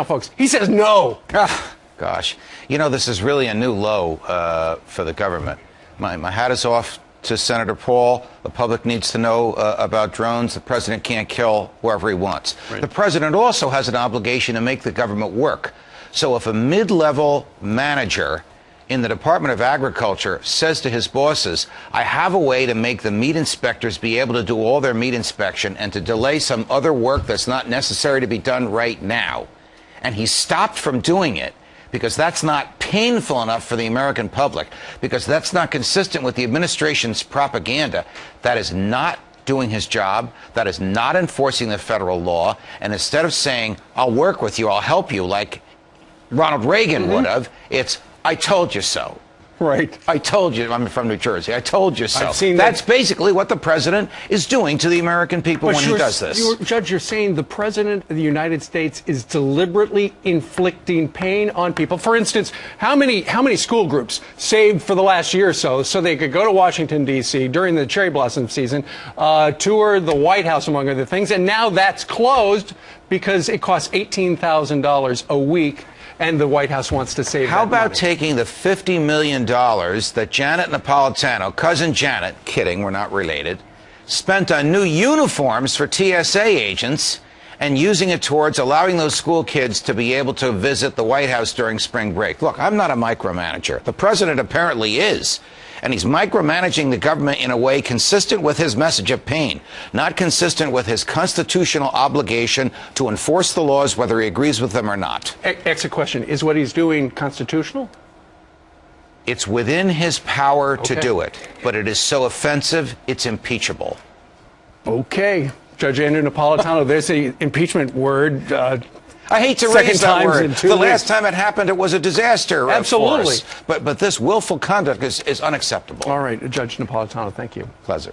now, folks. He says no. Gosh, you know, this is really a new low for the government. My hat is off to Senator Paul. The public needs to know about drones. The president can't kill whoever he wants. Right. The president also has an obligation to make the government work. So if a mid-level manager in the Department of Agriculture says to his bosses, I have a way to make the meat inspectors be able to do all their meat inspection and to delay some other work that's not necessary to be done right now, and he's stopped from doing it, because that's not painful enough for the American public, because that's not consistent with the administration's propaganda, that is not doing his job, that is not enforcing the federal law, and instead of saying, I'll work with you, I'll help you, like Ronald Reagan would have, it's, I told you so. Right. I told you. I'm from New Jersey. I told you so. I've seen That's basically what the president is doing to the American people when he does this. Judge, you're saying the president of the United States is deliberately inflicting pain on people. For instance, how many school groups saved for the last year or so they could go to Washington, D.C. during the cherry blossom season, tour the White House, among other things, and now that's closed because it costs $18,000 a week. And the White House wants to save How that about money. taking the $50 million that Janet Napolitano, cousin Janet, kidding, we're not related, spent on new uniforms for TSA agents and using it towards allowing those school kids to be able to visit the White House during spring break? Look, I'm not a micromanager. The president apparently is. And he's micromanaging the government in a way consistent with his message of pain, not consistent with his constitutional obligation to enforce the laws, whether he agrees with them or not. Exit question. Is what he's doing constitutional? It's within his power to do it, but it is so offensive, it's impeachable. Okay. Judge Andrew Napolitano, there's the impeachment word. I hate to raise that word. The last time it happened, it was a disaster. Absolutely. But this willful conduct is unacceptable. All right, Judge Napolitano, thank you. Pleasure.